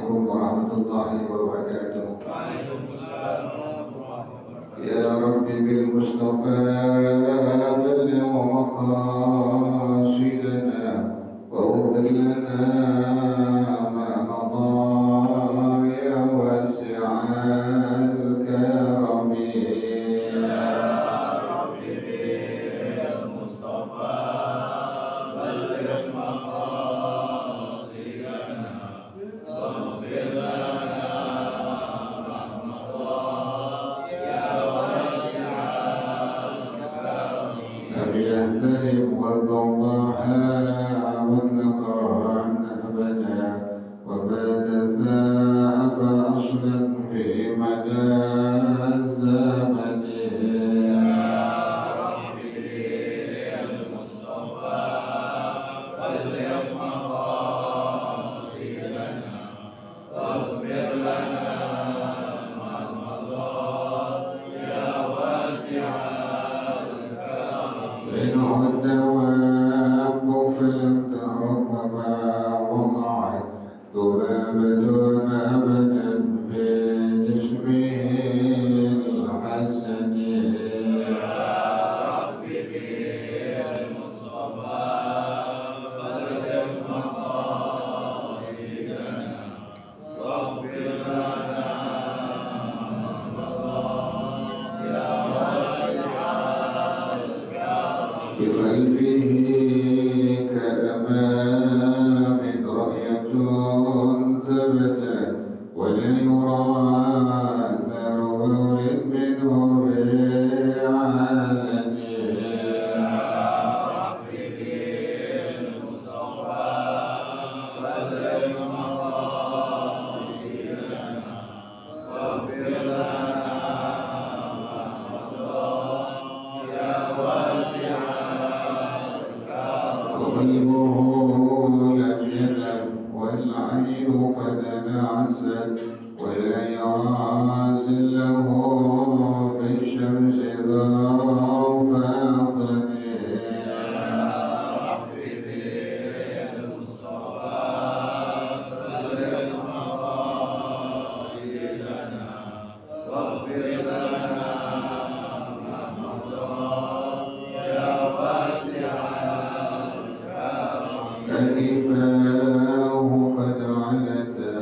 عليكم ورحمة الله وبركاته. وعليكم السلام ورحمة الله. يا رب بالمصطفى بلغ مقاصدنا واغفر لنا ما مضى يا واسع الكرم. يا رب بالمصطفى بلغ مقاصدنا واغفر لنا ما مضى يا واسع الكرم. لم يهترم قلب ضحى مطلقا أبدا وما تثاءب أصلا في مدى الزمن. يا رب بالمصطفى بلغ مقاصدنا واغفر لنا ما مضى يا واسع الكرم. منه الدواب فلم تهرب وما وقعت ذبابة أبدا في جسمه الحسن. يا رب بالمصطفى بلغ مقاصدنا واغفر لنا ما مضى يا واسع الكرم. بخلفه كأمام رأية ثبتت ولا يرى أثر بول منه بعلن. يا رب بالمصطفى بلغ مقاصدنا واغفر لنا ما مضى يا واسع الكرم. وقلبه لم ينم والعين قد نعست ولا يرى زله في الشمس ذا فاطن. يا رب بالمصطفى بلغ مقاصدنا واغفر لنا ما مضى يا واسع الكرم. كتفاه قد علتا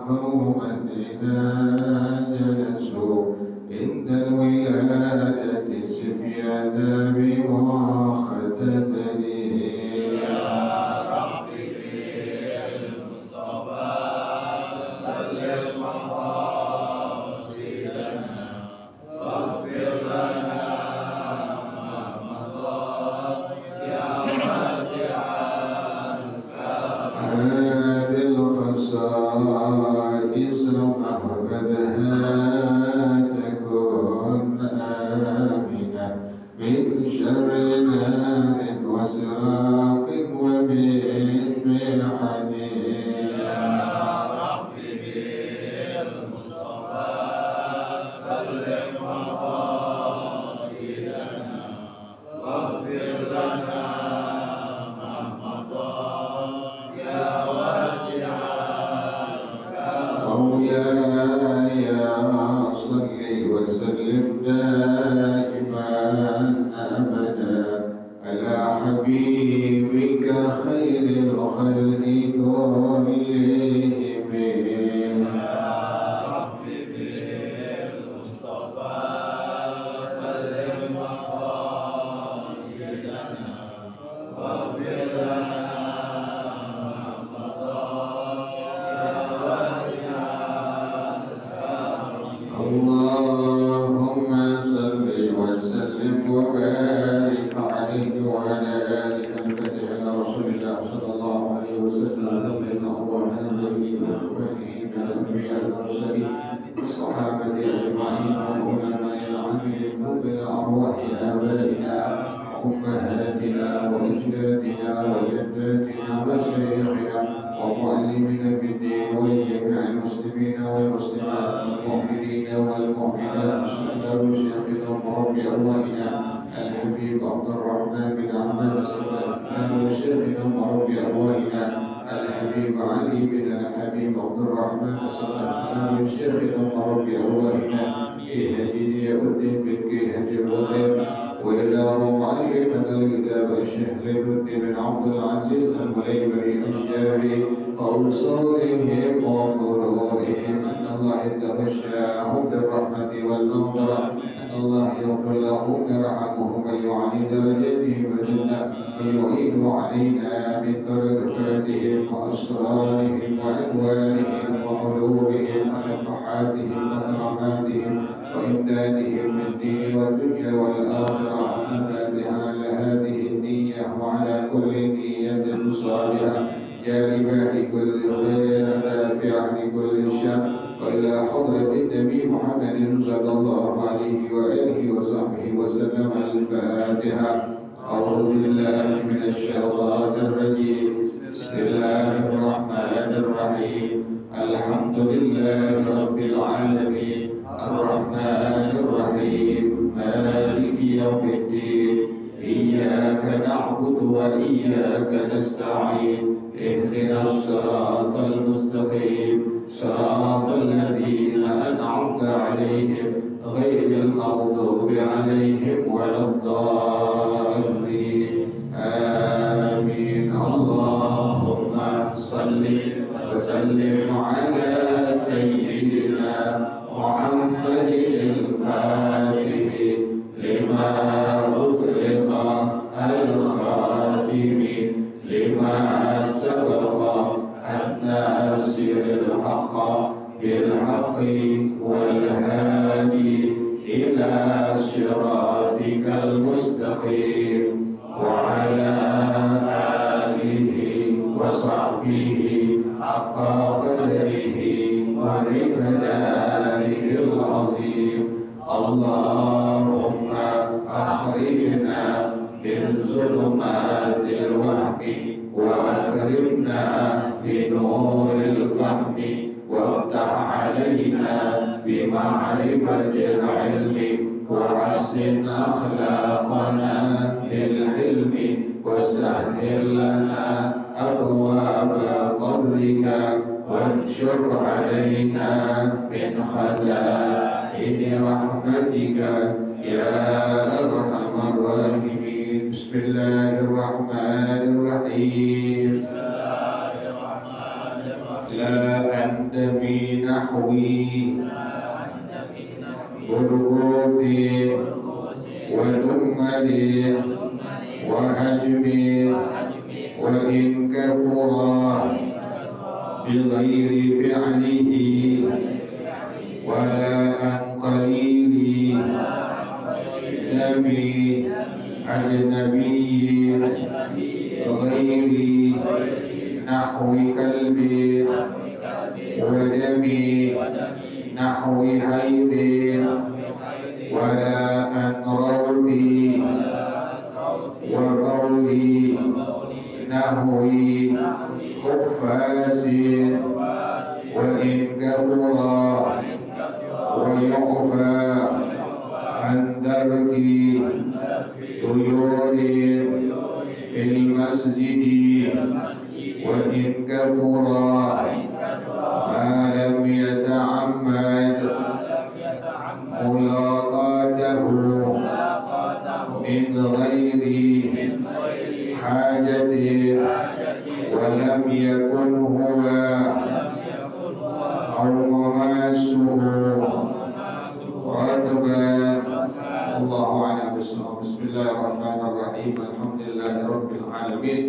قوما إذا جلسوا عند الولادة سفيانا بمختتن. يا رب بالمصطفى بلغ مقاصدنا واغفر لنا ما مضى يا واسع الكرم. هذه الخصائص فاحفظها تكن آمنا من شر نار وسراق ومن محن. يا رب بالمصطفى بلغ مقاصدنا واغفر لنا ما مضى يا واسع الكرم. مولاي صل وسلم دائما أبدا على حبيبك خير الخلق كلهم. يا رب بالمصطفى بلغ مقاصدنا واغفر لنا ما مضى يا واسع الكرم. اللهم صل وسلم وبارك عليه وعلى آله الفتح على رسول الله صلى الله عليه وسلم ثم أرواحنا به وإخوانه من الأنبياء والمرسلين والصحابة أجمعين والعلماء العاملين ثم أرواح آبائنا وأمهاتنا وأجدادنا وجداتنا وشيخنا ومعلمنا في الدين ولجميع المسلمين والمسلمات والمؤمنين والمؤمنات سأل شيخنا ورب أرواحنا الحبيب عبد الرحمن بن أحمد السلام وشيخنا ورب أرواحنا الحبيب الحبيب علي بن الحبيب عبد الرحمن صلى الله عليه وسلم رب أرواحنا في هدي الدين بالكي هدي الرغيب وإلى معلمنا الكتاب الشيخ زين الدين بن عبد العزيز المليمري الشافعي وأصولهم وفروعهم أن الله يتغشاهم بالرحمة والمغفرة أن الله يغفر لهم ويرحمهم ويعلي درجاتهم وجنة ويعيد علينا من بركاتهم وأسرارهم وأنوارهم وقلوبهم ونفحاتهم وكراماتهم وإمدادهم من الدين والدنيا والآخرة الفاتحة لهذه النية وعلى كل نية صالحة جالبة لكل خير دافعة لكل شر وإلى حضرة النبي محمد صلى الله عليه وآله وصحبه وسلم الفاتحة. أعوذ بالله من الشيطان الرجيم. بسم الله الرحمن الرحيم. الحمد لله رب العالمين الرحمن الرحيم مالك يوم الدين إياك نعبد وإياك نستعين اهدنا الصراط المستقيم صراط الذين أنعمت عليهم غير المغضوب عليهم ولا الضالين آمين. اللهم صل وسلم على سيدنا محمد الفاتح لما أغلق الخاتم لما سبق الناصر الحق بالحق والهادي إلى صراطك المستقيم وعلى آله وصحبه حق قدره ومقداره العظيم. اللهم أخرجنا من ظلمات الوهم وأكرمنا بنور الفهم وافتح علينا بمعرفة العلم وحسن أخلاقنا بالحلم وسهل لنا أبواب فضلك وانشر علينا من خزائن رحمتك يا أرحم الراحمين. بسم الله الرحمن الرحيم. لا أنت بنحوي برغوث ودمل وهجم وإن كثر بغير فعله ولا عن قليل دم أجنبي غير نحو كلب ودم نحو حيض ولا عن روث وبول نحو خفاس وإن كثر ويعفى عن درك طيور في المسجد وإن كثر ما لم يتعمد ملاقاته من غير حاجة ولم يكن هو أو مماسه رتبا. الله أعلم بالصواب. بسم الله الرحمن الرحيم. الحمد لله رب العالمين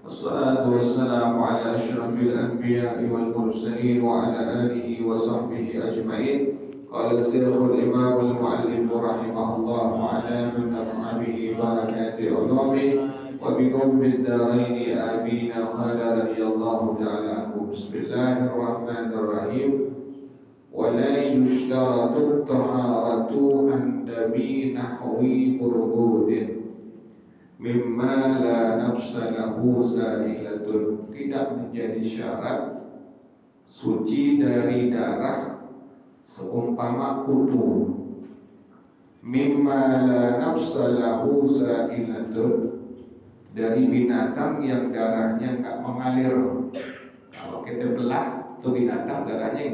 والصلاة والسلام على أشرف الأنبياء والمرسلين وعلى آله وصحبه أجمعين. قال الشيخ الإمام المؤلف رحمه الله على من نفع به بركات علومه وبقوم الدارين آمين. قال رضي الله تعالى عنه. بسم الله الرحمن الرحيم. ولا يشترط الطهارة عند نحو برغوث mimma la nafsa lahu sa'ilatun. Tidak menjadi syarat suci dari darah seumpama kutu. Mimma la nafsa lahu sa'ilatun, dari binatang yang darahnya enggak mengalir. kita belah tuh binatang darahnya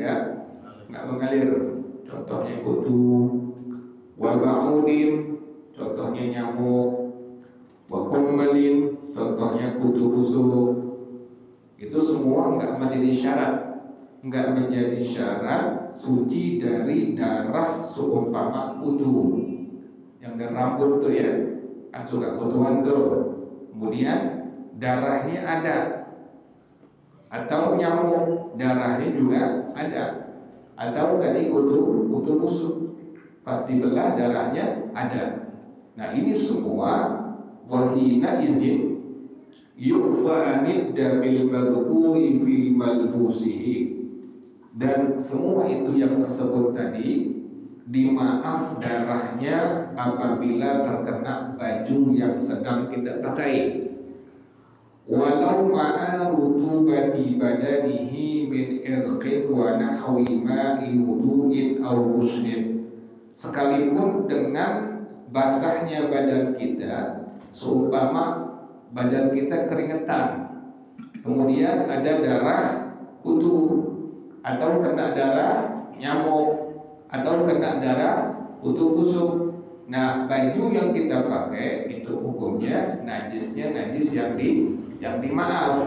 enggak mengalir. Contohnya kutu, waba'udin, contohnya nyamuk, wakummalin, contohnya kutu busuk. Itu semua enggak menjadi syarat suci dari darah seumpama kutu. Yang dari rambut tuh ya, kan suka kutuan tuh. Kemudian darahnya ada, atau nyamuk darahnya juga ada, atau tadi kutu busuk pasti belah darahnya ada. Nah ini semua wahina izin yu'fa'anid damil madhkuri fi malbusihi, dan semua itu yang tersebut tadi dimaaf darahnya apabila terkena baju yang sedang kita pakai. Walau ma'a rutubati badanihi min irqin wa nahwi ma'i wudu'in aw ghuslin, sekalipun dengan basahnya badan kita, seumpama badan kita keringetan, kemudian ada darah kutu, atau kena darah nyamuk, atau kena darah kutu busuk. Nah baju yang kita pakai itu hukumnya najisnya najis yang dimaaf.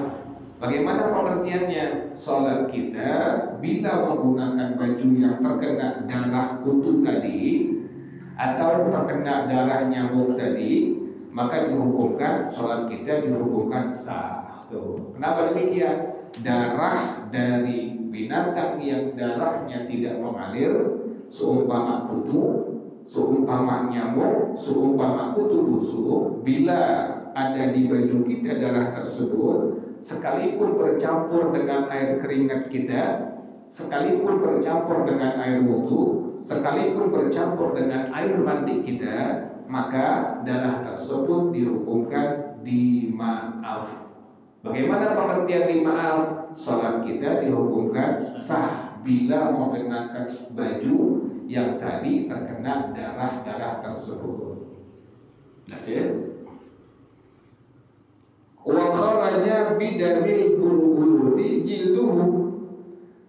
Bagaimana pengertiannya? Sholat kita bila menggunakan baju yang terkena darah kutu tadi atau terkena darah nyamuk tadi, maka dihukumkan sholat kita dihukumkan sah. Tuh. Kenapa demikian? Darah dari binatang yang darahnya tidak mengalir, seumpama kutu, seumpama nyamuk, seumpama kutu busuk, bila ada di baju kita darah tersebut, sekalipun bercampur dengan air keringat kita, sekalipun bercampur dengan air wudu, sekalipun bercampur dengan air mandi kita, maka darah tersebut dihukumkan dimaaf. Bagaimana pengertian dimaaf? Salat kita dihukumkan sah bila mengenakan baju yang tadi terkena darah-darah tersebut. Nasir. Wa kharaja bidamil bulughuti jilduhu,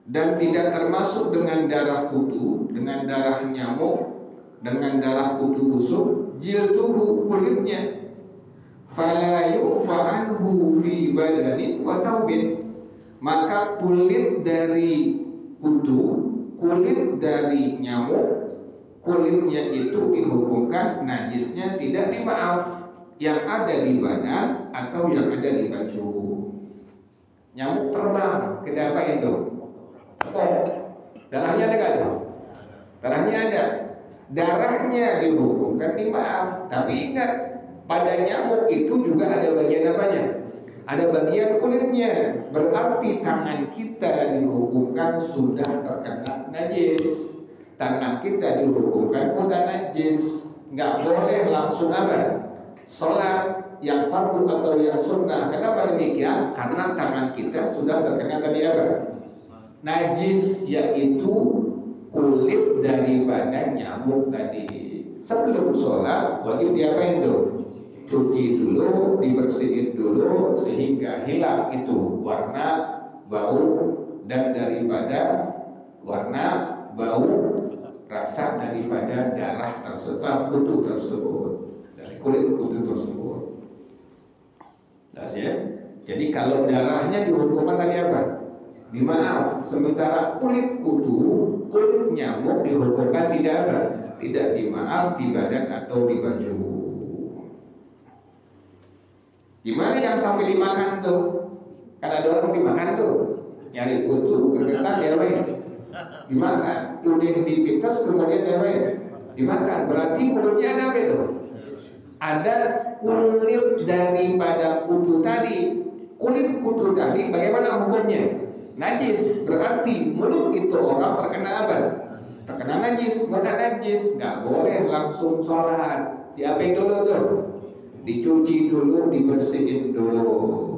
dan tidak termasuk dengan darah kutu, dengan darah nyamuk, dengan darah kutu busuk, jilduhu kulitnya. Fala yu'fa anhu fi badanin wa thawbin, maka kulit dari kutu, kulit dari nyamuk, kulitnya itu dihukumkan najisnya tidak dimaaf, yang ada di badan atau yang ada di baju. Nyamuk terbang, kita apain tuh? Darahnya ada nggak tuh? Darahnya ada. Darahnya dihukumkan dimaaf, tapi ingat pada nyamuk itu juga ada bagian apanya? Ada bagian kulitnya. Berarti tangan kita dihukumkan sudah terkena najis. Tangan kita dihukumkan udah najis. Nggak boleh langsung apa? Sholat yang fardu atau yang sunnah. Kenapa demikian? Karena tangan kita sudah terkena tadi apa? Najis, yaitu kulit daripada nyamuk tadi. Sebelum sholat wajib diapain tuh? Cuci dulu, dibersihin dulu sehingga hilang itu warna, bau, dan daripada warna, bau, rasa daripada darah tersebut, kutu tersebut, dari kulit kutu tersebut. Jelas ya? Jadi kalau darahnya dihukumkan tadi apa? Dimaaf. Sementara kulit kutu, kulit nyamuk dihukumkan tidak apa? Tidak dimaaf di badan atau di baju. Gimana yang sampai dimakan tuh? Kan ada orang dimakan tuh, nyari kutu, gergetan ya apa ya? Dimakan. Udah dipites kemudian ya apa ya? Dimakan. Berarti kulitnya ada apa itu? Ada kulit daripada kutu tadi. Kulit kutu tadi bagaimana hukumnya? Najis. Berarti mulut itu orang terkena apa? Terkena najis. Bukan najis, nggak boleh langsung sholat. Diapain dulu tuh? Dicuci dulu, dibersihin dulu.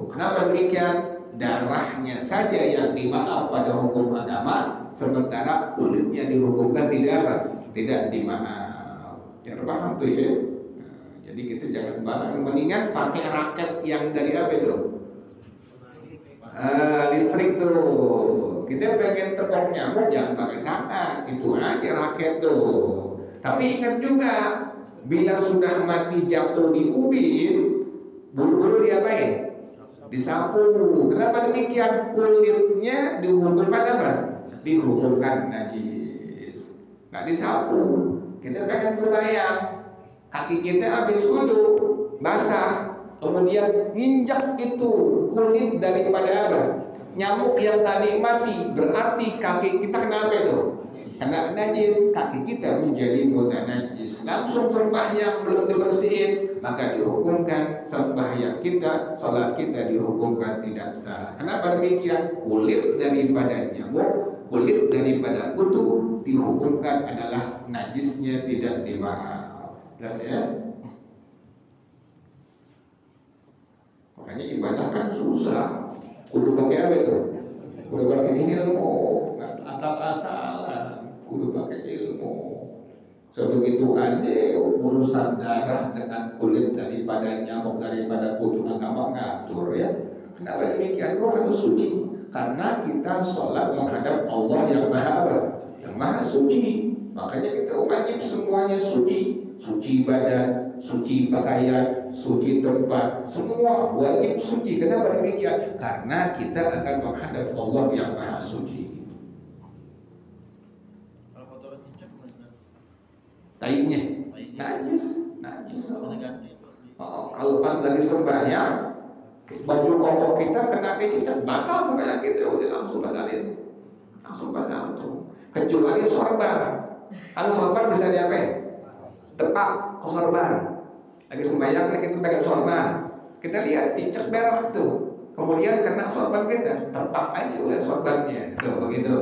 Kenapa demikian? Darahnya saja yang dimaaf pada hukum agama, sementara kulitnya dihukumkan tidak apa? Tidak dimaaf. Jangan paham tuh ya. Jadi kita jangan sembarangan. Mendingan pakai raket yang dari apa itu? listrik tuh, kita pengen tepok nyamuk jangan pakai tangan, itu aja raket tuh. Tapi ingat juga, bila sudah mati jatuh di ubin, buru-buru diapain? Disapu. Kenapa demikian? Kulitnya dihukumkan apa? Dihukumkan najis. Nggak disapu. Kita pengen sembahyang, kaki kita habis wudu basah, kemudian nginjak itu kulit daripada apa? Nyamuk yang tadi mati, berarti kaki kita kena apa itu? Kena najis, kaki kita menjadi najis. Langsung sembahyang belum dibersihin, maka dihukumkan sembahyang kita, salat kita dihukumkan tidak sah. Kenapa demikian? Kulit daripada nyamuk, kulit daripada kutu dihukumkan adalah najisnya tidak dimaaf. Jelas ya? Makanya ibadah kan susah. Kudu pakai apa itu? Kudu pakai ilmu, nggak asal-asalan. Kudu pakai ilmu. Sebegitu aja urusan darah dengan kulit daripada nyamuk daripada kutu agama ngatur ya. Kenapa demikian? Kok harus suci? Karena kita sholat menghadap Allah yang maha apa? Yang maha suci. Makanya kita wajib semuanya suci. Suci badan, suci pakaian, suci tempat, semua wajib suci. Kenapa demikian? Karena kita akan menghadap Allah yang maha suci. Taiknya najis. Kalau pas lagi sembahyang, baju koko kita kena kecicak, batal sembahyang kita, udah langsung batalin, langsung batal tuh. Kecuali sorban. Kalau sorban bisa diapain? Tepak ke sorban. Lagi sembahyang kita pegang sorban, kita lihat cicak berak tuh, kemudian kena sorban kita, tepak aja udah sorbannya, tuh begitu,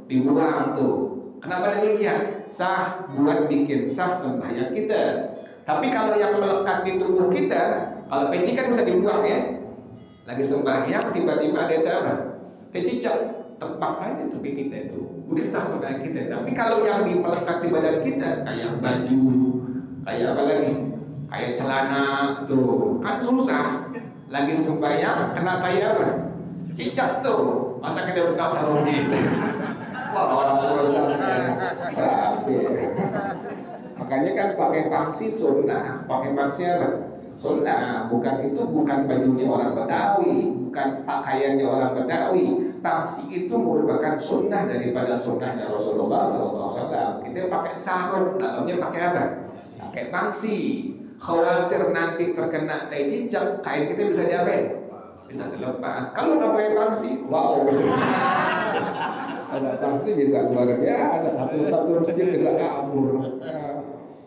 dibuang tuh. Kenapa demikian? Sah buat bikin sah sembahyang kita. Tapi kalau yang melekat di tubuh kita, kalau peci kan bisa dibuang ya. Lagi sembahyang tiba-tiba ada apa? Kecicak, tepak aja tepi kita itu, udah sah sembahyang kita. Tapi kalau yang melekat di badan kita, kayak baju, kayak apa lagi? Kayak celana tuh, kan susah. Lagi sembahyang kena kayak apa? Cicak tuh, masa kita buka sarung gitu. Wah, orang-orang makanya kan pakai pangsi sunnah. Pakai pangsi apa? Sunnah. Bukan bajunya orang Betawi, bukan pakaiannya orang Betawi. Pangsi itu merupakan sunnah daripada sunnahnya Rasulullah SAW. Kita pakai sarung, dalamnya pakai apa? Pakai pangsi. Khawatir nanti terkena tai cicak, kain kita bisa diapain? Bisa dilepas. Kalau nggak pakai pangsi, wow. Ada pangsi bisa luar biasa, satu masjid bisa kabur.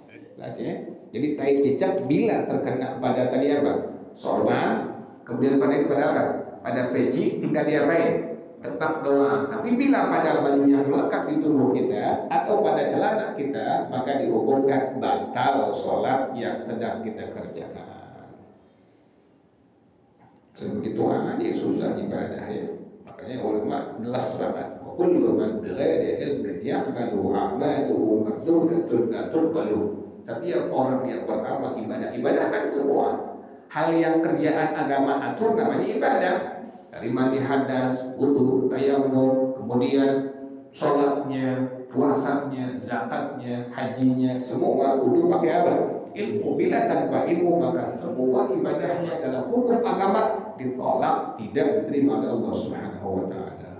Jelas ya. Jadi tai cicak bila terkena pada tadi apa? Sorban, kemudian pada apa? Pada peci, tinggal diapain? Tepak doang. Tapi bila pada baju yang melekat di tubuh kita atau pada celana kita, maka dihukumkan batal sholat yang sedang kita kerjakan. Sebegitu aja susah ibadah ya. Makanya ulama jelas banget. Kullu man bighairi ilmin ya'malu a'maluhu mardudatun la tuqbalu. Setiap orang yang beramal ibadah kan semua. Hal yang kerjaan agama atur namanya ibadah. Dari mandi hadas, wudu, tayammum, kemudian sholatnya, puasanya, zakatnya, hajinya, semua kudu pakai apa? Ilmu. Bila tanpa ilmu maka semua ibadahnya dalam hukum agama ditolak, tidak diterima oleh Allah Subhanahu wa taala.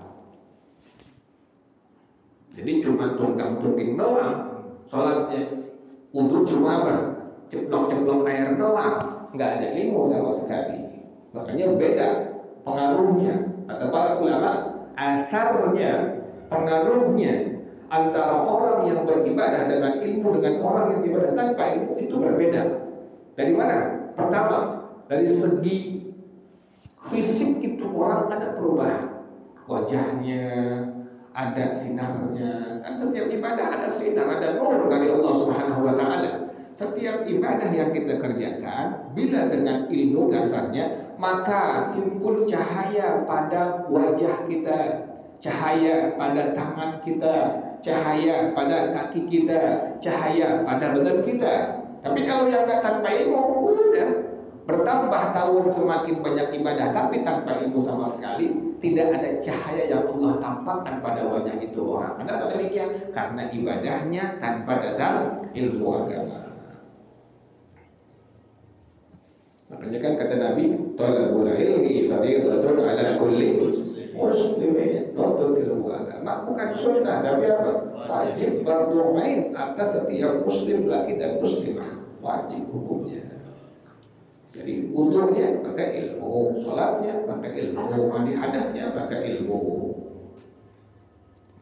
Jadi cuma tunggang-tungging doang sholatnya, untuk cuma apa? Ceplok-ceplok air doang, nggak ada ilmu sama sekali. Makanya beda pengaruhnya, kata para ulama, asarnya, pengaruhnya antara orang yang beribadah dengan ilmu dengan orang yang beribadah tanpa ilmu itu berbeda. Dari mana? Pertama, dari segi fisik itu orang ada perubahan, wajahnya ada sinarnya. Kan setiap ibadah ada sinar, ada nur dari Allah Subhanahu wa taala. Setiap ibadah yang kita kerjakan bila dengan ilmu dasarnya, maka timbul cahaya pada wajah kita, cahaya pada tangan kita, cahaya pada kaki kita, cahaya pada badan kita. Tapi kalau yang tanpa ilmu, udah bertambah tahun semakin banyak ibadah tapi tanpa ilmu sama sekali, tidak ada cahaya yang Allah tampakkan pada wajah itu orang. Kenapa demikian? Karena ibadahnya tanpa dasar ilmu agama. Makanya kan kata Nabi, talabul ilmi fardhatun ala kulli muslimin. Nuntut ilmu agama bukan sunnah, tapi apa? Wajib, fardhu ain atas setiap muslim laki dan muslimah. Wajib hukumnya. Jadi wudunya pakai ilmu, salatnya pakai ilmu, mandi hadasnya pakai ilmu.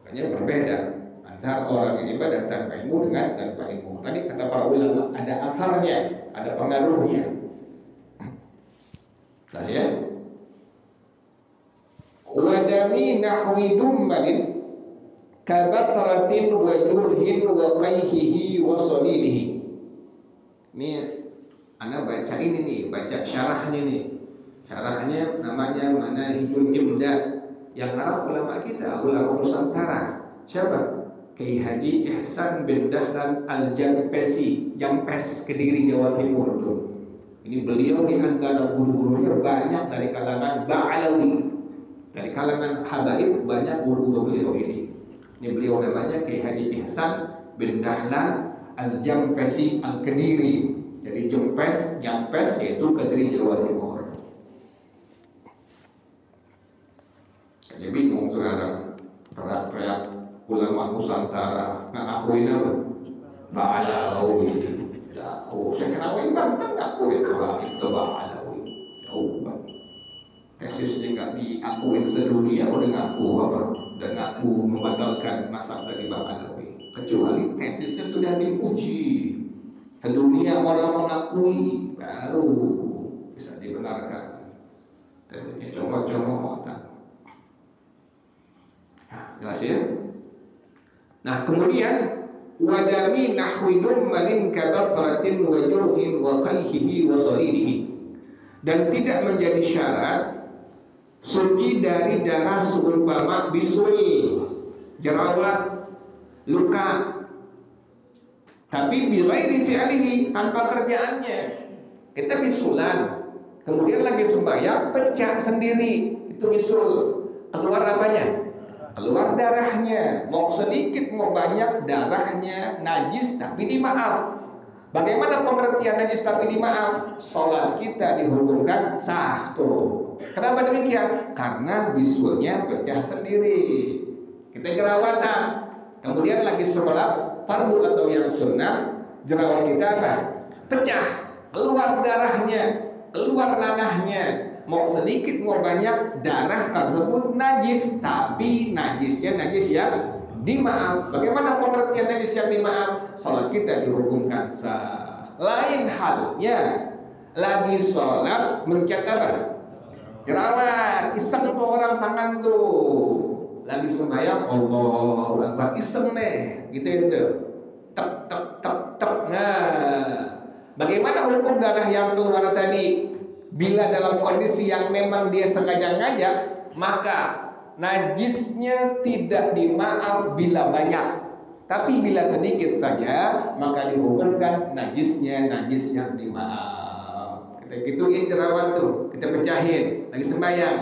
Makanya berbeda antara orang yang ibadah tanpa ilmu dengan tanpa ilmu. Tadi kata para ulama ada atharnya, ada pengaruhnya. Jelas ya? Wadami nahwi dummalin kabatratin wa jurhin wa qayhihi wa salidihi. Ini Anda baca ini nih, baca syarahnya nih. Syarahnya namanya Manahijul Imdad yang ngarang ulama kita, ulama Nusantara. Siapa? Kiai Haji Ihsan bin Dahlan Al-Jampesi, Jampes, Kediri, Jawa Timur tuh. Ini beliau di antara guru-gurunya banyak dari kalangan Ba'alawi. Dari kalangan habaib banyak guru-guru beliau ini. Ini beliau namanya Kiai Haji Ihsan bin Dahlan Al-Jampesi Al-Kediri. Jadi Jampes yaitu Kediri, Jawa Timur. Jadi bingung sekarang teriak-teriak ulama Nusantara ngakuin apa? Ba'alawi. Jauh. Saya kenal Banten ngakuin apa? Itu Ba'alawi. Jauh banget. Tesisnya nggak diakuin sedunia, udah ngaku apa? Udah ngaku membatalkan mazhab dari Ba'alawi. Kecuali tesisnya sudah diuji. Sedunia orang mengakui baru bisa dibenarkan. Tesisnya comot-comotan. Nah, jelas ya. Nah kemudian wadami nahwi dummalin kabathratin wa jurhin wa qayhihi wa salidihi, dan tidak menjadi syarat suci dari darah seumpama bisul, jerawat, luka, tapi bighairi fi'lihi, tanpa kerjaannya. Kita bisulan, kemudian lagi sembahyang pecah sendiri, itu bisul. Keluar apanya? Keluar darahnya. Mau sedikit mau banyak darahnya najis tapi dimaaf. Bagaimana pengertian najis tapi dimaaf? Salat kita dihukumkan sah tuh. Kenapa demikian? Karena bisulnya pecah sendiri. Kita jerawatan, kemudian lagi sholat fardu atau yang sunnah, jerawat kita apa? Pecah, keluar darahnya, keluar nanahnya. Mau sedikit mau banyak darah tersebut najis, tapi najisnya najis yang dimaaf. Bagaimana pengertian najis yang dimaaf? Salat kita dihukumkan sah. Lain halnya lagi sholat mencet apa? Jerawat, iseng tuh orang tangan tuh. Lagi sembahyang Allahu Akbar, iseng nih, gitu itu. Tek tek tek tek. Nah, bagaimana hukum darah yang keluar tadi? Bila dalam kondisi yang memang dia sengaja ngajak, maka najisnya tidak dimaaf bila banyak. Tapi bila sedikit saja, maka dihukumkan najisnya najis yang dimaaf. Kita gituin jerawat tuh, kita pecahin, lagi sembahyang.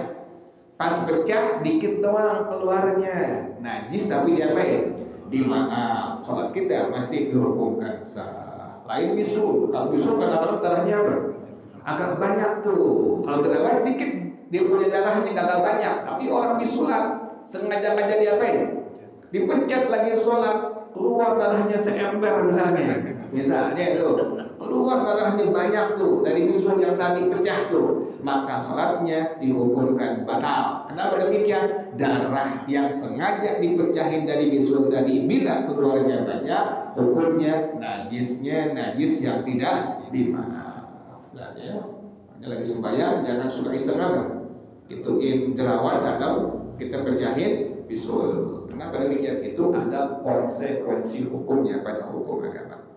Pas pecah dikit doang keluarnya, najis tapi diapain? Dimaaf. Salat kita masih dihukumkan sah. Lain bisul. Kalau bisul kadang-kadang darahnya apa? Agak banyak tuh. Kalau jerawat dikit, dia punya darahnya agak banyak. Tapi orang bisulan sengaja-ngaja diapain? Dipencet lagi sholat, keluar darahnya seember misalnya. Misalnya itu keluar darahnya banyak tuh dari bisul yang tadi pecah tuh, maka sholatnya dihukumkan batal. Kenapa demikian? Darah yang sengaja dipecahin dari bisul tadi bila keluarnya banyak, hukumnya najisnya najis yang tidak dimaaf. Jelas ya? Hanya lagi sembahyang jangan suka iseng apa? Ituin jerawat atau kita pecahin bisul. Kenapa demikian? Itu ada konsekuensi hukumnya pada hukum agama.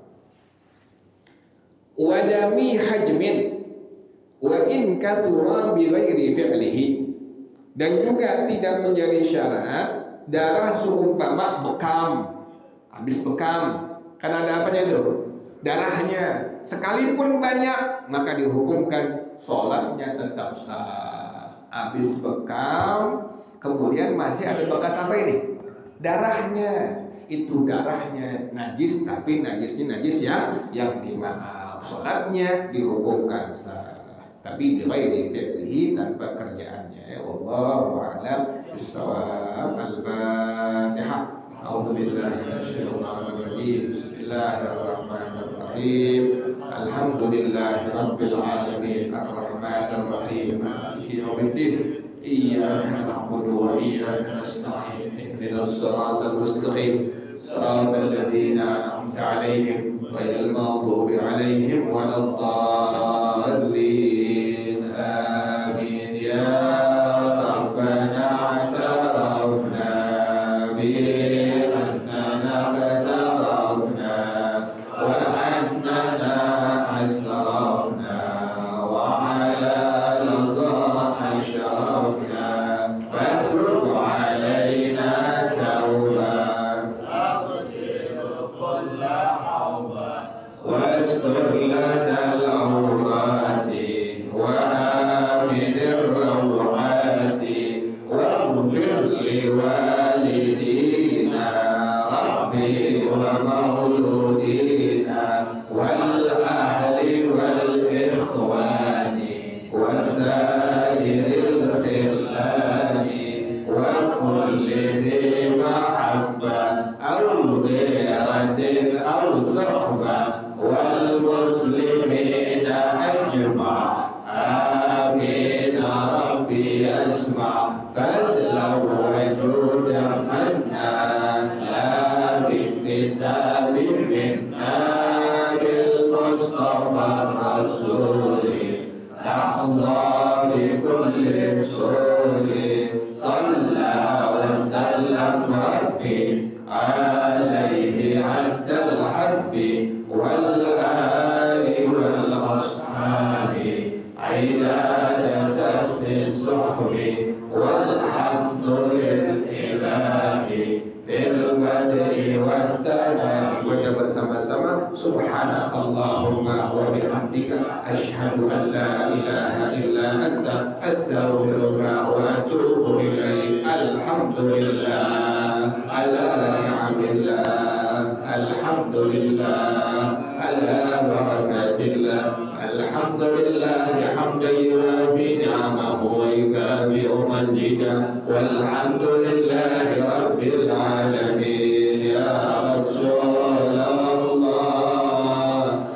Wadami hajmin wa in kathura bi ghairi fi'lihi, dan juga tidak menjadi syarat darah seumpama bekam. Habis bekam kan ada apanya itu? Darahnya. Sekalipun banyak maka dihukumkan sholatnya tetap sah. habis bekam, kemudian masih ada bekas apa ini? Darahnya. Itu darahnya najis, tapi najisnya najis yang dimaaf. Salatnya dihukumkan sah, tapi bighairi fi'lihi, tanpa kerjaannya. Wallahu a'lam bissawab. Al-Fatihah. A'udzu billahi minasyaitonir rajim. Bismillahirrahmanirrahim. Alhamdulillahi rabbil alamin. Arrahmanir rahim. Maliki yaumiddin. Iyyaka na'budu wa iyyaka nasta'in. Ihdinas siratal mustaqim. Siratal ladzina an'amta 'alaihim ghairil maghdubi 'alaihim waladdallin. Amin ya rabbana i'tarafna bi annana i'tarafna wa annana asrafna wa 'ala lazza ashrafna fatub 'alaina tawbah واستر لنا العورات وآمن الروعات واغفر لوالدينا ربي ومولودينا والأهل والإخوان وسائر الخلان وكل ذي محبة أو غيرة أو صحبة والمسلمين أجمع. آمين ربي أسمع فضلا وجودا منا لا باكتساب منا بالمصطفى الرسول نحظى بكل رسول صلى وسلم ربي عليه عد الحب والآل والأصحاب عبادة الصحب والحمد لله بالبدء والتنام. Baca bersama-sama subhanakallahumma wa bihamdika asyhadu an la ilaha illa anta astaghfiruka wa atubu ilaik. Alhamdulillah ala ni'amillah, alhamdulillah ala barakatillah, alhamdulillah hamdan yuwafi ni'amahu wa yukafi'u mazidah, walhamdulillahi rabbil alamin. Ya Rasulullah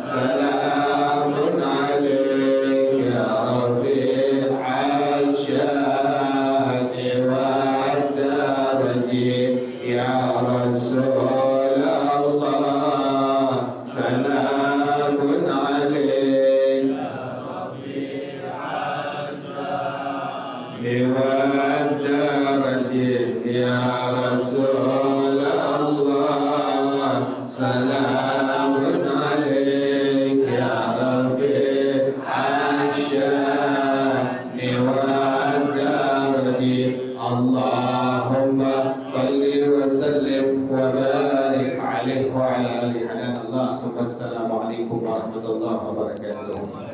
salamun alayka ya rafi'al 'ashani wad daraji. Ya Rasulullah salamun alayka wad daraji. Ya Rasulullah salamun alayka ya rafi'al 'ashani wad daraji. Allahumma salli wa sallim wa barik alaihi wa ala alihi. Assalamualaikum warahmatullahi wabarakatuh.